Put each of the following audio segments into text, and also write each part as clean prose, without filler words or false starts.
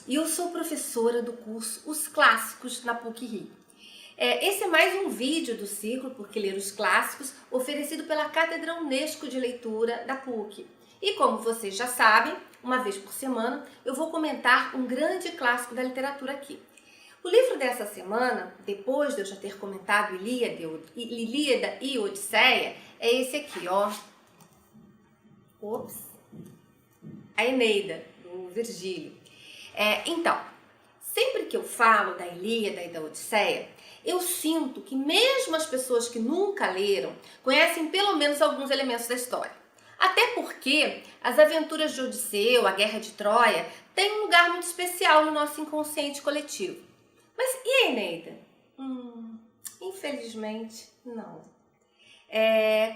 e eu sou professora do curso Os Clássicos na PUC-Rio. Esse é mais um vídeo do ciclo Por que Ler os Clássicos, oferecido pela Cátedra Unesco de Leitura da PUC. E como vocês já sabem, uma vez por semana eu vou comentar um grande clássico da literatura aqui. O livro dessa semana, depois de eu já ter comentado Ilíada e Odisseia, é esse aqui, ó. A Eneida, do Virgílio. Então, sempre que eu falo da Ilíada e da Odisseia, eu sinto que mesmo as pessoas que nunca leram conhecem pelo menos alguns elementos da história. Até porque as aventuras de Odisseu, a Guerra de Troia, têm um lugar muito especial no nosso inconsciente coletivo. Mas e a Eneida? Infelizmente, não.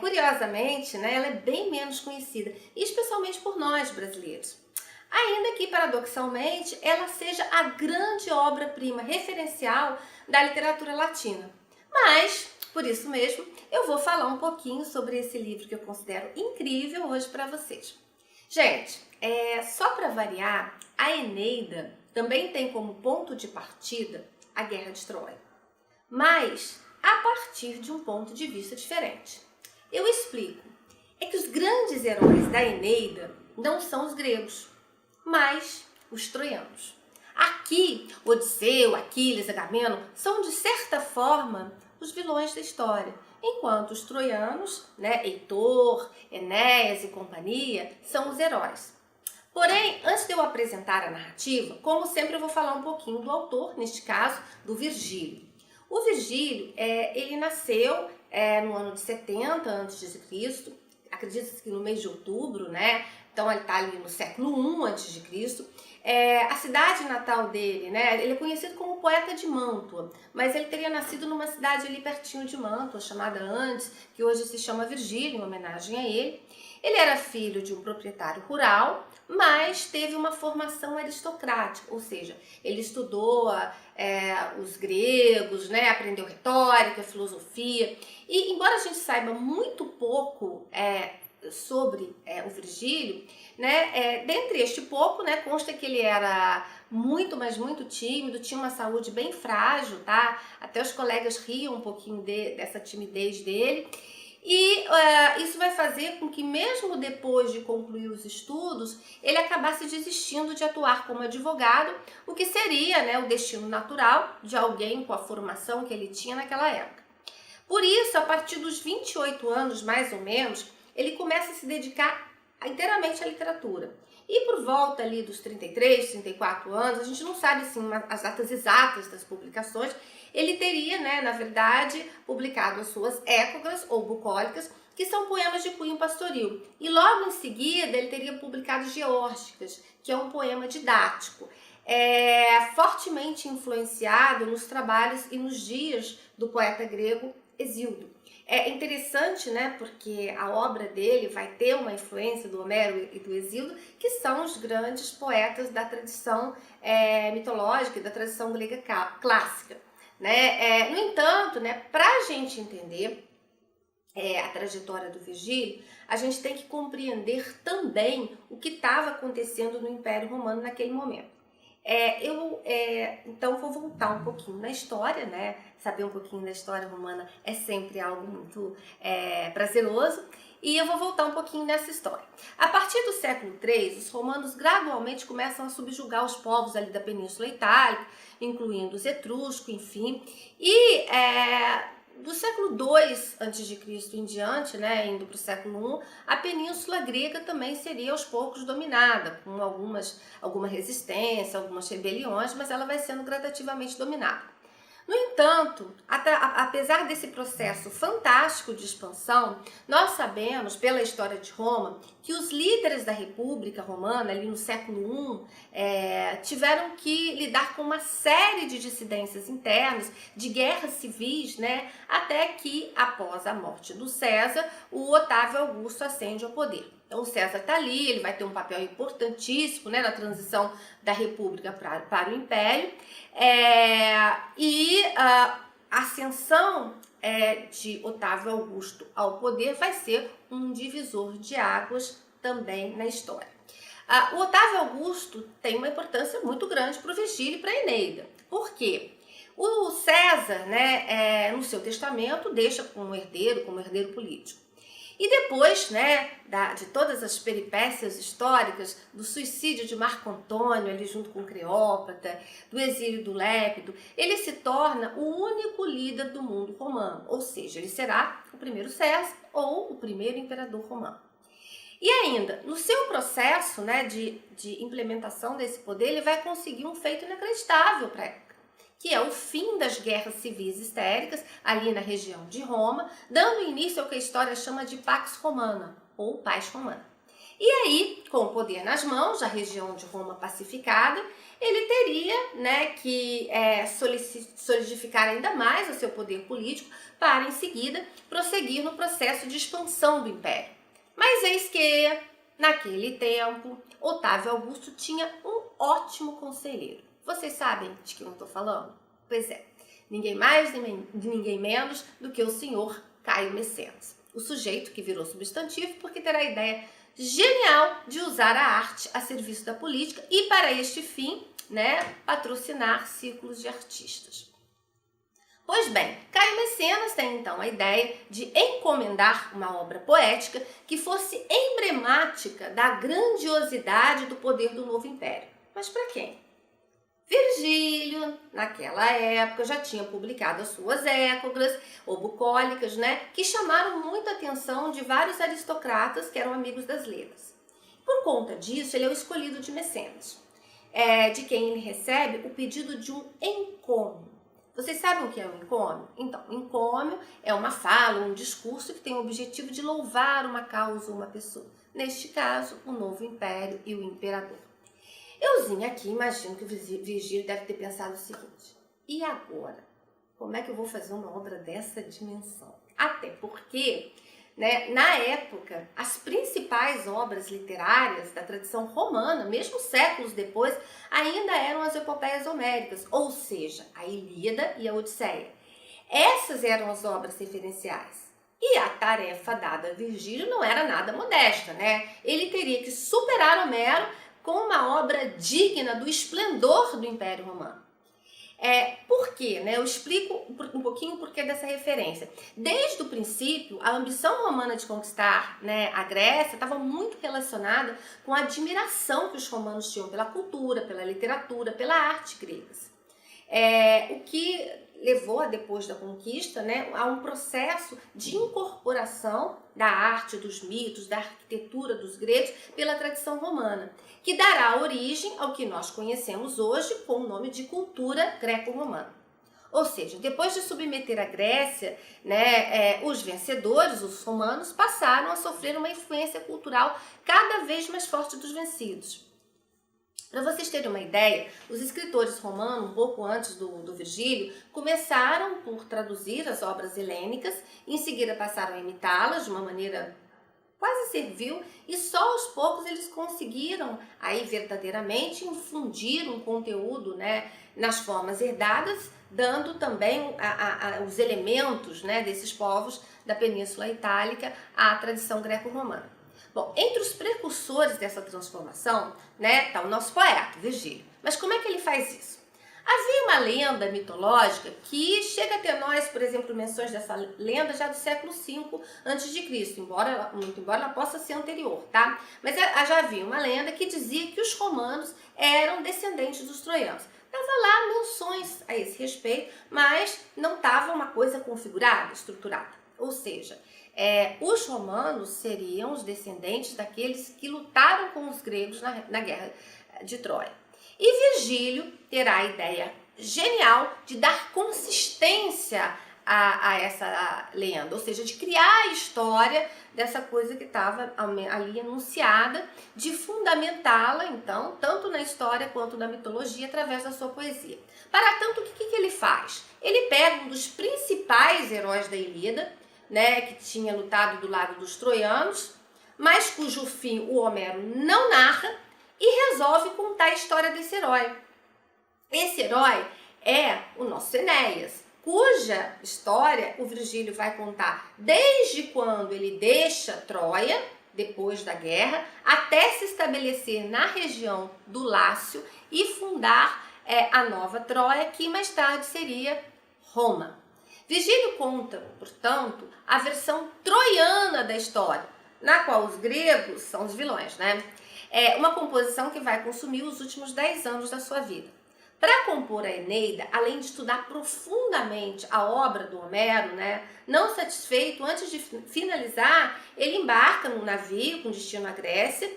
Curiosamente, né, ela é bem menos conhecida, especialmente por nós brasileiros. Ainda que, paradoxalmente, ela seja a grande obra-prima referencial da literatura latina. Mas, por isso mesmo, eu vou falar um pouquinho sobre esse livro que eu considero incrível hoje para vocês. Gente, só para variar, a Eneida também tem como ponto de partida a Guerra de Troia, mas a partir de um ponto de vista diferente. Eu explico. É que os grandes heróis da Eneida não são os gregos, mas os troianos. Aqui, Odisseu, Aquiles, Agamemnon são, de certa forma, os vilões da história, enquanto os troianos, Heitor, Enéas e companhia, são os heróis. Porém, antes de eu apresentar a narrativa, como sempre eu vou falar um pouquinho do autor, neste caso, do Virgílio. O Virgílio, ele nasceu no ano de 70 a.C., acredita-se que no mês de outubro, né? Então ele está ali no século I a.C. A cidade natal dele, né? Ele é conhecido como poeta de Mântua, mas ele teria nascido numa cidade ali pertinho de Mântua, chamada Andes, que hoje se chama Virgílio, em homenagem a ele. Ele era filho de um proprietário rural, mas teve uma formação aristocrática, ou seja, ele estudou os gregos, né? Aprendeu retórica, filosofia, e embora a gente saiba muito pouco sobre o Virgílio, né, dentre este pouco, né, consta que ele era muito, mas muito tímido, tinha uma saúde bem frágil, tá? Até os colegas riam um pouquinho dessa timidez dele. E isso vai fazer com que, mesmo depois de concluir os estudos, ele acabasse desistindo de atuar como advogado, o que seria, né, o destino natural de alguém com a formação que ele tinha naquela época. Por isso, a partir dos 28 anos, mais ou menos, ele começa a se dedicar inteiramente à literatura. E por volta ali dos 33, 34 anos, a gente não sabe assim, as datas exatas das publicações, ele teria, né, na verdade, publicado as suas éclogas ou bucólicas, que são poemas de cunho pastoril. E logo em seguida ele teria publicado Geórgicas, que é um poema didático, fortemente influenciado nos trabalhos e nos dias do poeta grego Hesíodo. É interessante, né, porque a obra dele vai ter uma influência do Homero e do Hesíodo, que são os grandes poetas da tradição mitológica e da tradição grega clássica. Né? No entanto, né, para a gente entender a trajetória do Virgílio, a gente tem que compreender também o que estava acontecendo no Império Romano naquele momento. Então vou voltar um pouquinho na história, né? Saber um pouquinho da história romana é sempre algo muito prazeroso, e eu vou voltar um pouquinho nessa história. A partir do século III, os romanos gradualmente começam a subjugar os povos ali da Península Itálica, incluindo os etruscos, enfim, e do século II a.C. em diante, né, indo para o século I, a Península Grega também seria aos poucos dominada, com alguma resistência, algumas rebeliões, mas ela vai sendo gradativamente dominada. No entanto, apesar desse processo fantástico de expansão, nós sabemos, pela história de Roma, que os líderes da República Romana, ali no século I, tiveram que lidar com uma série de dissidências internas, de guerras civis, né, até que, após a morte do César, o Otávio Augusto ascende ao poder. Então o César está ali, ele vai ter um papel importantíssimo, né, na transição da República para o Império, a ascensão de Otávio Augusto ao poder vai ser um divisor de águas também na história. O Otávio Augusto tem uma importância muito grande para o Virgílio e para a Eneida. Por quê? O César, né, no seu testamento, deixa como herdeiro político. E depois, né, de todas as peripécias históricas, do suicídio de Marco Antônio, ali junto com Cleópatra, do exílio do Lépido, ele se torna o único líder do mundo romano, ou seja, ele será o primeiro César ou o primeiro imperador romano. E ainda, no seu processo, né, de implementação desse poder, ele vai conseguir um feito inacreditável para a época, que é o fim das guerras civis histéricas, ali na região de Roma, dando início ao que a história chama de Pax Romana, ou Paz Romana. E aí, com o poder nas mãos, a região de Roma pacificada, ele teria, né, que solidificar ainda mais o seu poder político para, em seguida, prosseguir no processo de expansão do império. Mas eis que, naquele tempo, Otávio Augusto tinha um ótimo conselheiro. Vocês sabem de quem eu estou falando? Pois é, ninguém mais ninguém menos do que o senhor Caio Mecenas. O sujeito que virou substantivo porque terá a ideia genial de usar a arte a serviço da política e, para este fim, né, patrocinar círculos de artistas. Pois bem, Caio Mecenas tem então a ideia de encomendar uma obra poética que fosse emblemática da grandiosidade do poder do novo império. Mas para quem? Virgílio, naquela época, já tinha publicado as suas éclogas ou bucólicas, né, que chamaram muita atenção de vários aristocratas que eram amigos das letras. Por conta disso, ele é o escolhido de Mecenas, de quem ele recebe o pedido de um encômio. Vocês sabem o que é um encômio? Então, um encômio é uma fala, um discurso que tem o objetivo de louvar uma causa ou uma pessoa. Neste caso, o novo império e o imperador. Euzinha aqui imagino que o Virgílio deve ter pensado o seguinte: e agora? Como é que eu vou fazer uma obra dessa dimensão? Até porque, né, na época, as principais obras literárias da tradição romana, mesmo séculos depois, ainda eram as epopeias homéricas, ou seja, a Ilíada e a Odisseia. Essas eram as obras referenciais. E a tarefa dada a Virgílio não era nada modesta, né? Ele teria que superar Homero com uma obra digna do esplendor do Império Romano. Por quê? Né? Eu explico um pouquinho o porquê dessa referência. Desde o princípio, a ambição romana de conquistar, né, a Grécia estava muito relacionada com a admiração que os romanos tinham pela cultura, pela literatura, pela arte gregas. O que levou, depois da conquista, né, a um processo de incorporação da arte, dos mitos, da arquitetura dos gregos pela tradição romana, que dará origem ao que nós conhecemos hoje com o nome de cultura greco-romana. Ou seja, depois de submeter a Grécia, né, os vencedores, os romanos, passaram a sofrer uma influência cultural cada vez mais forte dos vencidos. Para vocês terem uma ideia, os escritores romanos, um pouco antes do Virgílio, começaram por traduzir as obras helênicas, em seguida passaram a imitá-las de uma maneira quase servil, e só aos poucos eles conseguiram aí verdadeiramente infundir um conteúdo, né, nas formas herdadas, dando também os elementos, né, desses povos da Península Itálica à tradição greco-romana. Bom, entre os precursores dessa transformação, né, está o nosso poeta, Virgílio. Mas como é que ele faz isso? Havia uma lenda mitológica que chega até nós, por exemplo, menções dessa lenda já do século V a.C., embora ela possa ser anterior, tá? Mas já havia uma lenda que dizia que os romanos eram descendentes dos troianos. Estava lá menções a esse respeito, mas não estava uma coisa configurada, estruturada. Ou seja, os romanos seriam os descendentes daqueles que lutaram com os gregos na guerra de Troia. E Virgílio terá a ideia genial de dar consistência a essa lenda, ou seja, de criar a história dessa coisa que estava ali anunciada, de fundamentá-la, então, tanto na história quanto na mitologia, através da sua poesia. Para tanto, o que ele faz? Ele pega um dos principais heróis da Ilíada, né, que tinha lutado do lado dos troianos, mas cujo fim o Homero não narra, e resolve contar a história desse herói. Esse herói é o nosso Enéas, cuja história o Virgílio vai contar desde quando ele deixa Troia, depois da guerra, até se estabelecer na região do Lácio e fundar a nova Troia, que mais tarde seria Roma. Virgílio conta, portanto, a versão troiana da história, na qual os gregos são os vilões, né? É uma composição que vai consumir os últimos 10 anos da sua vida. Para compor a Eneida, além de estudar profundamente a obra do Homero, né, não satisfeito, antes de finalizar, ele embarca num navio com destino à Grécia,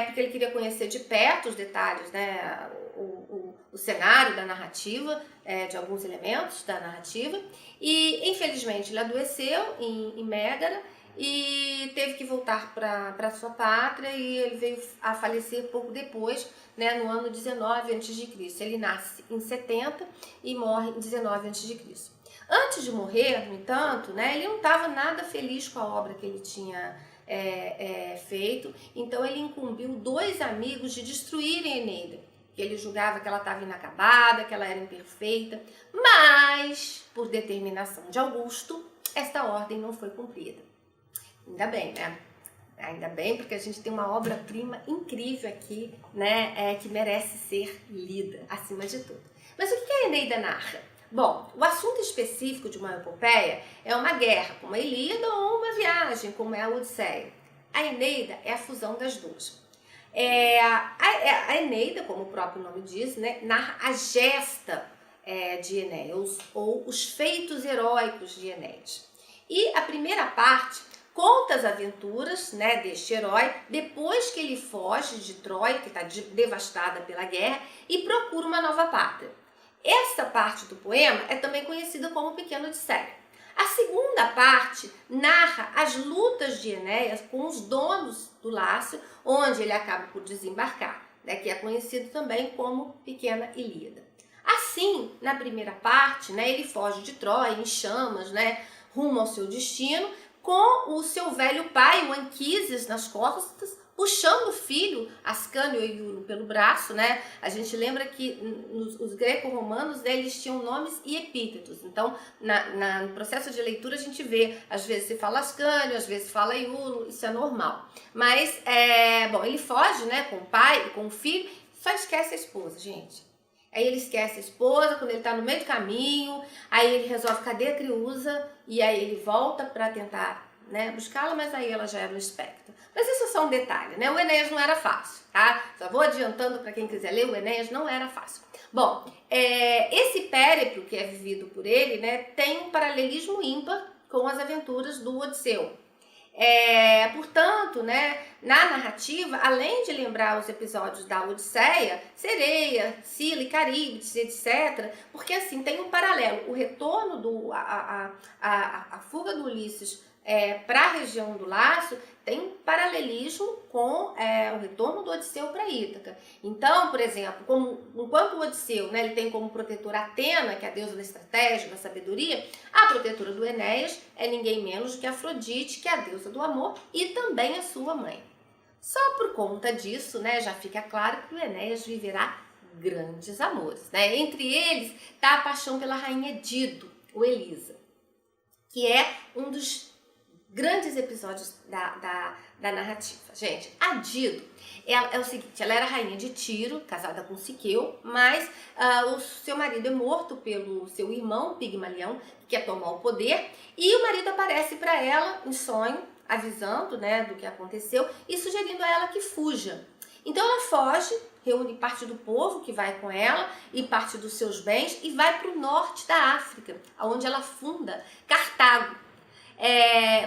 porque ele queria conhecer de perto os detalhes, né, o cenário da narrativa, de alguns elementos da narrativa, e infelizmente ele adoeceu em Mégara, e teve que voltar para sua pátria, e ele veio a falecer pouco depois, né, no ano 19 a.C. Ele nasce em 70 e morre em 19 a.C. Antes de morrer, no entanto, né, ele não estava nada feliz com a obra que ele tinha feito, então ele incumbiu 2 amigos de destruírem a Eneida, que ele julgava que ela estava inacabada, que ela era imperfeita, mas, por determinação de Augusto, esta ordem não foi cumprida. Ainda bem, né? Ainda bem, porque a gente tem uma obra-prima incrível aqui, né? Que merece ser lida, acima de tudo. Mas o que a Eneida narra? Bom, o assunto específico de uma epopeia é uma guerra, como a Ilíada, ou uma viagem, como é a Odisseia. A Eneida é a fusão das duas. A Eneida, como o próprio nome diz, né, narra a gesta de Enéas, ou os feitos heróicos de Enéas. E a primeira parte conta as aventuras, né, deste herói depois que ele foge de Troia, que está devastada pela guerra, e procura uma nova pátria. Essa parte do poema é também conhecida como Pequena Odisseia. A segunda parte narra as lutas de Enéas com os donos do Lácio, onde ele acaba por desembarcar, né, que é conhecido também como Pequena Ilíada. Assim, na primeira parte, né, ele foge de Troia em chamas, né, rumo ao seu destino, com o seu velho pai, o Anquises, nas costas, puxando o filho, Ascânio e Iulo, pelo braço, né? A gente lembra que os greco-romanos, né, eles tinham nomes e epítetos. Então, no processo de leitura, a gente vê, às vezes se fala Ascânio, às vezes se fala Iulo, isso é normal. Mas, bom, ele foge, né, com o pai e com o filho, só esquece a esposa, gente. Aí ele esquece a esposa, quando ele está no meio do caminho, aí ele resolve, cadê a Creusa? E aí ele volta para tentar, né, buscá-la, mas aí ela já era no espectro. Mas isso é só um detalhe, né? O Enéas não era fácil, tá? Só vou adiantando para quem quiser ler, o Enéas não era fácil. Bom, esse périplo que é vivido por ele, né, tem um paralelismo ímpar com as aventuras do Odisseu. Portanto, né, na narrativa, além de lembrar os episódios da Odisseia, Sereia, Sila e Caríbides, etc., porque assim tem um paralelo, o retorno a fuga do Ulisses para a região do Lácio tem um paralelismo com o retorno do Odisseu para Ítaca. Então, por exemplo, enquanto o Odisseu, né, ele tem como protetora Atena, que é a deusa da estratégia, da sabedoria, a protetora do Enéas é ninguém menos do que Afrodite, que é a deusa do amor e também a sua mãe. Só por conta disso, né, já fica claro que o Enéas viverá grandes amores, né? Entre eles está a paixão pela rainha Dido, ou Elisa, que é um dos grandes episódios da narrativa. Gente, a Dido é o seguinte, ela era rainha de Tiro, casada com Siqueu, mas o seu marido é morto pelo seu irmão Pigmalião, que quer tomar o poder, e o marido aparece para ela em sonho, avisando, né, do que aconteceu e sugerindo a ela que fuja. Então ela foge, reúne parte do povo que vai com ela e parte dos seus bens e vai para o norte da África, onde ela funda Cartago.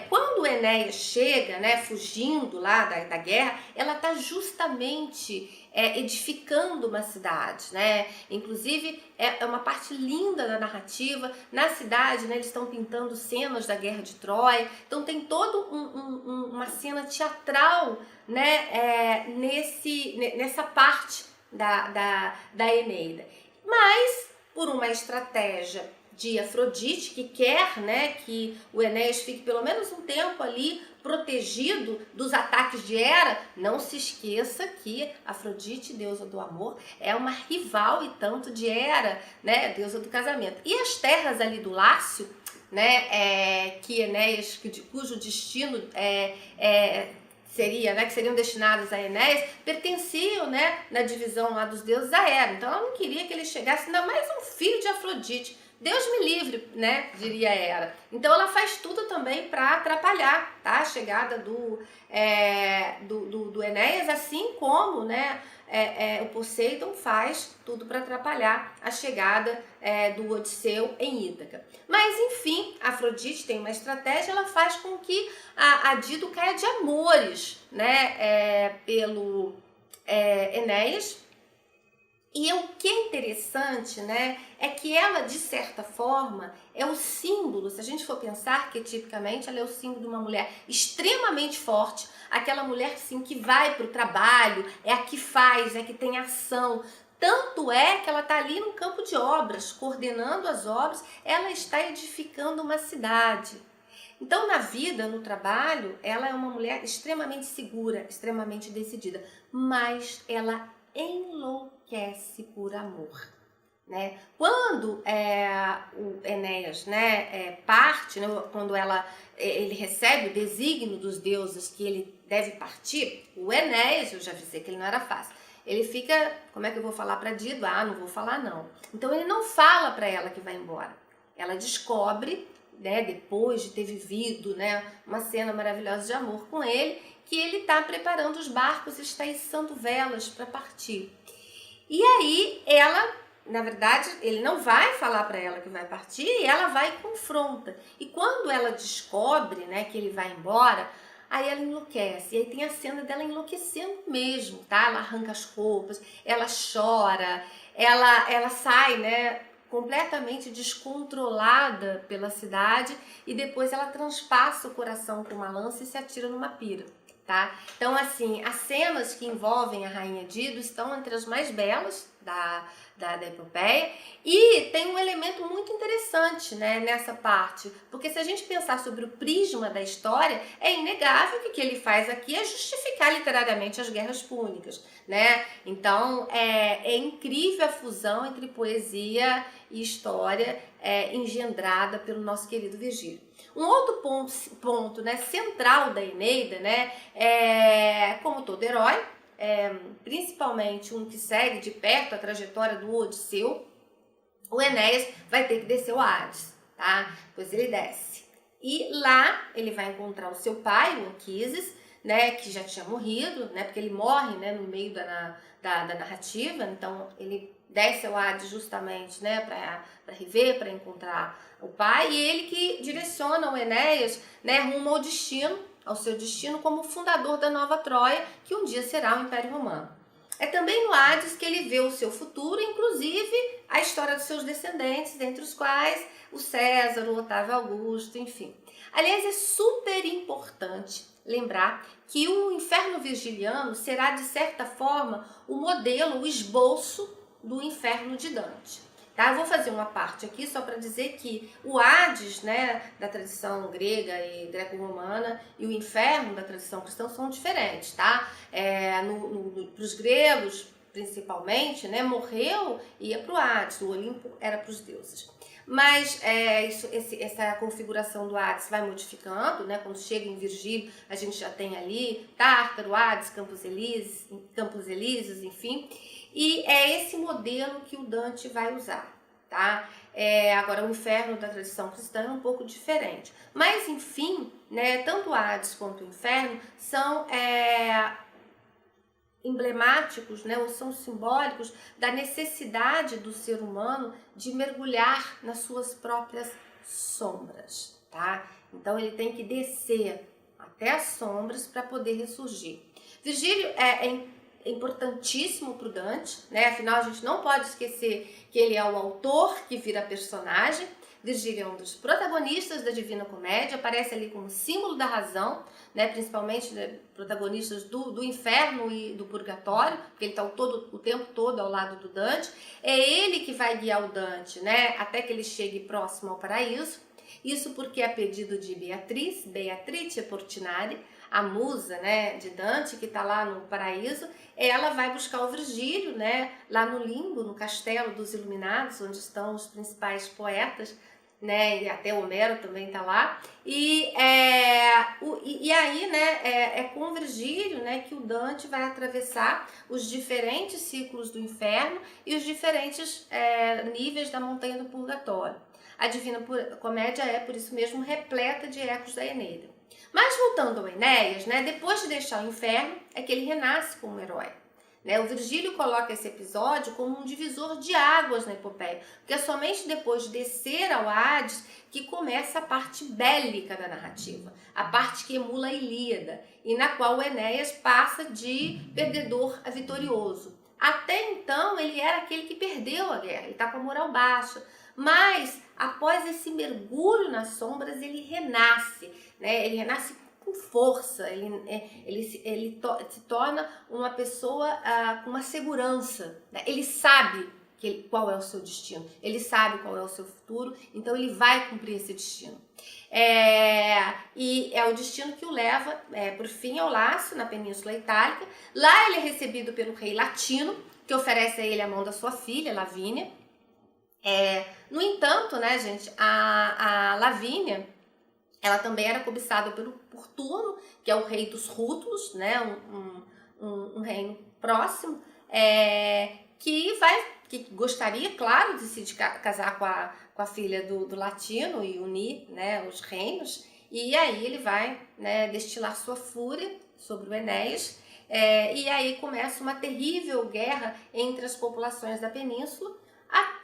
Quando Enéas chega, né, fugindo lá da guerra, ela está justamente edificando uma cidade, né? Inclusive é uma parte linda da narrativa. Na cidade, né, eles estão pintando cenas da Guerra de Troia, então tem toda uma cena teatral, né, nessa parte da Eneida. Mas, por uma estratégia de Afrodite, que quer, né, que o Enéas fique pelo menos um tempo ali protegido dos ataques de Hera, não se esqueça que Afrodite, deusa do amor, é uma rival e tanto de Hera, né, deusa do casamento. E as terras ali do Lácio, né, que Enéas, cujo destino seria, né, que seriam destinados a Enéas, pertenciam, né, na divisão lá dos deuses a Hera. Então ela não queria que ele chegasse, ainda mais um filho de Afrodite. Deus me livre, né, diria Hera. Então ela faz tudo também para atrapalhar, tá, a chegada do Enéas, assim como, né, o Poseidon faz tudo para atrapalhar a chegada do Odisseu em Ítaca. Mas enfim, a Afrodite tem uma estratégia, ela faz com que a Dido caia de amores, né, pelo Enéas. E o que é interessante, né, é que ela, de certa forma, é o símbolo, se a gente for pensar que tipicamente ela é o símbolo de uma mulher extremamente forte, aquela mulher sim que vai para o trabalho, é a que faz, é a que tem ação. Tanto é que ela está ali no campo de obras, coordenando as obras, ela está edificando uma cidade. Então, na vida, no trabalho, ela é uma mulher extremamente segura, extremamente decidida, mas ela enlouquece por amor, né? Quando o Enéas, né, parte, né, quando ele recebe o desígnio dos deuses que ele deve partir, o Enéas, eu já avisei que ele não era fácil, ele fica, como é que eu vou falar para Dido? Ah, não vou falar não. Então ele não fala para ela que vai embora. Ela descobre, né, depois de ter vivido, né, uma cena maravilhosa de amor com ele, que ele está preparando os barcos, está içando velas para partir. E aí ela, na verdade, ele não vai falar para ela que vai partir, e ela vai e confronta. E quando ela descobre, né, que ele vai embora, aí ela enlouquece. E aí tem a cena dela enlouquecendo mesmo, tá? Ela arranca as roupas, ela chora, ela sai, né, completamente descontrolada pela cidade, e depois ela transpassa o coração com uma lança e se atira numa pira. Tá? Então, assim, as cenas que envolvem a Rainha Dido estão entre as mais belas da epopeia, e tem um elemento muito interessante, né, nessa parte, porque se a gente pensar sobre o prisma da história, é inegável que o que ele faz aqui é justificar literariamente as guerras púnicas, né? Então é incrível a fusão entre poesia e história engendrada pelo nosso querido Virgílio. Um outro ponto, né, central da Eneida, né, como todo herói, principalmente um que segue de perto a trajetória do Odisseu, o Enéas vai ter que descer o Hades, tá? Pois ele desce. E lá ele vai encontrar o seu pai, o Anquises, né, que já tinha morrido, né, porque ele morre, né, no meio da narrativa. Então ele desce ao Hades justamente, né, para rever, para encontrar o pai, e ele que direciona o Enéas, né, rumo ao seu destino como fundador da nova Troia, que um dia será o Império Romano. É também no Hades que ele vê o seu futuro, inclusive a história dos seus descendentes, entre os quais o César, o Otávio Augusto, enfim. Aliás, é super importante lembrar que o inferno virgiliano será, de certa forma, o modelo, o esboço do inferno de Dante. Tá? Eu vou fazer uma parte aqui só para dizer que o Hades, né, da tradição grega e greco-romana, e o inferno da tradição cristã são diferentes, tá? Para os gregos, principalmente, né, morreu e ia para o Hades, o Olimpo era para os deuses. Mas essa configuração do Hades vai modificando, né? Quando chega em Virgílio, a gente já tem ali Tártaro, Hades, Campos Elíseos, enfim. E é esse modelo que o Dante vai usar, tá? Agora, o inferno da tradição cristã é um pouco diferente. Mas, enfim, né, tanto o Hades quanto o inferno são emblemáticos, né, ou são simbólicos da necessidade do ser humano de mergulhar nas suas próprias sombras, tá? Então ele tem que descer até as sombras para poder ressurgir. Virgílio é importantíssimo para o Dante, né? Afinal, a gente não pode esquecer que ele é o autor que vira personagem. Virgílio é um dos protagonistas da Divina Comédia, aparece ali como símbolo da razão, né, principalmente, né, protagonistas do inferno e do purgatório, porque ele está o tempo todo ao lado do Dante. É ele que vai guiar o Dante, né, até que ele chegue próximo ao paraíso. Isso porque, a pedido de Beatrice Portinari, a musa, né, de Dante, que está lá no paraíso, ela vai buscar o Virgílio, né, lá no limbo, no castelo dos iluminados, onde estão os principais poetas, né? E até Homero também está lá. E aí, né, é com Virgílio, né, que o Dante vai atravessar os diferentes ciclos do inferno e os diferentes níveis da montanha do purgatório. A Divina Comédia é, por isso mesmo, repleta de ecos da Eneida. Mas voltando ao Enéas, né, depois de deixar o inferno, é que ele renasce como herói. Né? O Virgílio coloca esse episódio como um divisor de águas na epopeia, porque é somente depois de descer ao Hades que começa a parte bélica da narrativa, a parte que emula a Ilíada, e na qual o Enéas passa de perdedor a vitorioso. Até então ele era aquele que perdeu a guerra, ele está com a moral baixa, mas após esse mergulho nas sombras ele renasce, né? Ele renasce com força, ele se torna uma pessoa com uma segurança, né? Ele sabe qual é o seu destino, ele sabe qual é o seu futuro, então ele vai cumprir esse destino. E é o destino que o leva, por fim, ao Lácio, na Península Itálica. Lá ele é recebido pelo rei Latino, que oferece a ele a mão da sua filha, Lavínia. No entanto, né, gente, a Lavínia, ela também era cobiçada por Turno, que é o rei dos Rútulos, né, um reino próximo, que gostaria, claro, de se casar com a filha do Latino e unir, né, os reinos. E aí ele vai, né, destilar sua fúria sobre o Enéas, e aí começa uma terrível guerra entre as populações da península,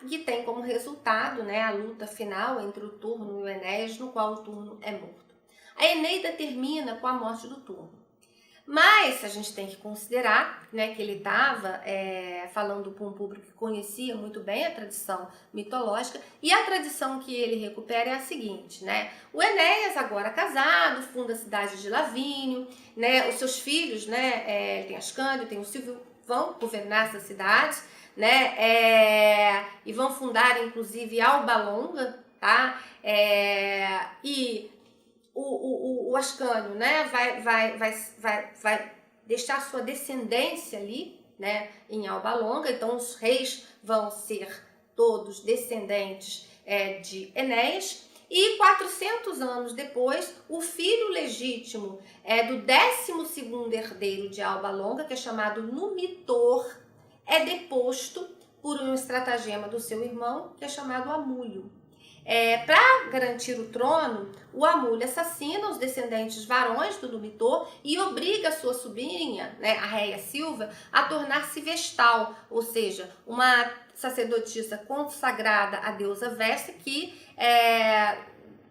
que tem como resultado, né, a luta final entre o Turno e o Enéas, no qual o Turno é morto. A Eneida termina com a morte do Turno. Mas a gente tem que considerar, né, que ele estava falando para um público que conhecia muito bem a tradição mitológica, e a tradição que ele recupera é a seguinte, né? O Enéas, agora casado, funda a cidade de Lavínio, né? Os seus filhos, né, tem Ascânio, tem o Silvio, vão governar essa cidade, né? E vão fundar, inclusive, Alba Longa, tá? E o Ascânio, né, vai deixar sua descendência ali, né, em Alba Longa. Então os reis vão ser todos descendentes de Enéas. E 400 anos depois, o filho legítimo do 12º herdeiro de Alba Longa, que é chamado Numitor, é deposto por um estratagema do seu irmão, que é chamado Amulho. Para garantir o trono, o Amulho assassina os descendentes varões do Numitor e obriga a sua sobrinha, né, a Réia Silva, a tornar-se vestal, ou seja, uma sacerdotisa consagrada à deusa Vesta, que,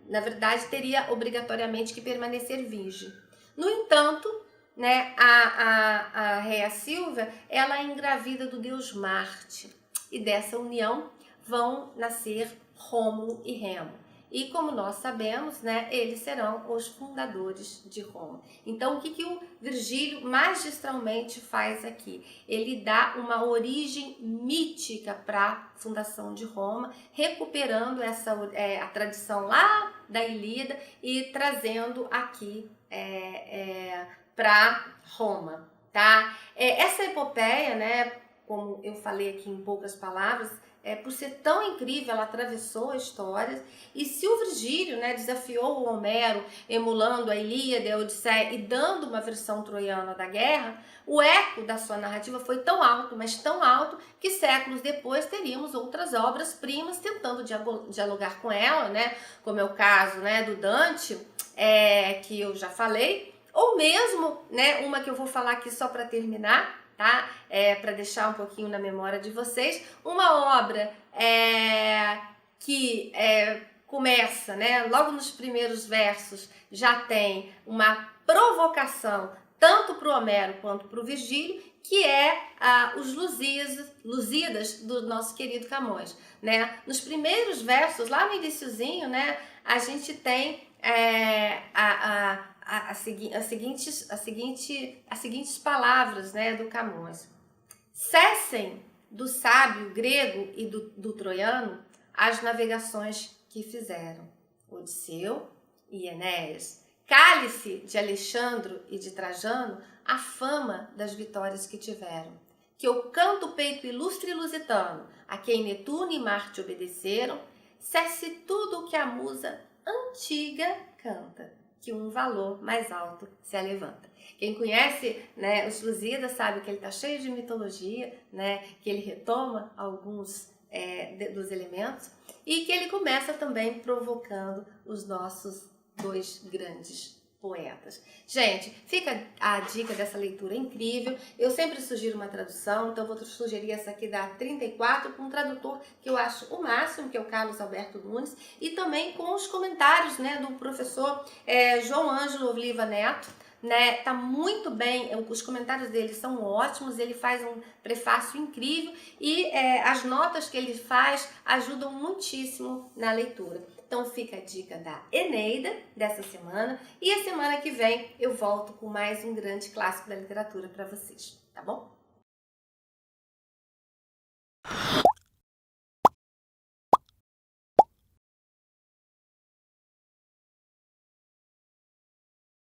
na verdade, teria obrigatoriamente que permanecer virgem. No entanto, né, a Réia Silva, ela é engravida do deus Marte, e dessa união vão nascer Rômulo e Remo. E como nós sabemos, né, eles serão os fundadores de Roma. Então, o que o Virgílio magistralmente faz aqui? Ele dá uma origem mítica para a fundação de Roma, recuperando a tradição lá da Ilíada e trazendo aqui para Roma, tá? Essa epopeia, né, como eu falei aqui em poucas palavras, por ser tão incrível, ela atravessou a história. E se o Virgílio, né, desafiou o Homero, emulando a Ilíada e a Odisseia e dando uma versão troiana da guerra, o eco da sua narrativa foi tão alto, mas tão alto, que séculos depois teríamos outras obras-primas tentando dialogar com ela, né, como é o caso, né, do Dante, que eu já falei, ou mesmo, né, uma que eu vou falar aqui só para terminar, tá? Para deixar um pouquinho na memória de vocês, uma obra que começa, né, logo nos primeiros versos, já tem uma provocação tanto para o Homero quanto para o Virgílio, que os Lusíadas do nosso querido Camões, né? Nos primeiros versos, lá no iniciozinho, né, a gente tem as seguintes palavras, né, do Camões. Cessem do sábio grego e do troiano as navegações que fizeram Odisseu e Enéas. Cale-se de Alexandro e de Trajano a fama das vitórias que tiveram. Que o canto peito ilustre lusitano, a quem Netuno e Marte obedeceram, cesse tudo o que a musa antiga canta, que um valor mais alto se alevanta. Quem conhece, né, os Lusíadas sabe que ele está cheio de mitologia, né, que ele retoma alguns dos elementos e que ele começa também provocando os nossos dois grandes poetas. Gente, fica a dica dessa leitura incrível. Eu sempre sugiro uma tradução, então vou sugerir essa aqui da 34 com um tradutor que eu acho o máximo, que é o Carlos Alberto Nunes, e também com os comentários, né, do professor João Ângelo Oliva Neto, né? Tá muito bem, os comentários dele são ótimos, ele faz um prefácio incrível e as notas que ele faz ajudam muitíssimo na leitura. Então fica a dica da Eneida dessa semana e a semana que vem eu volto com mais um grande clássico da literatura para vocês, tá bom?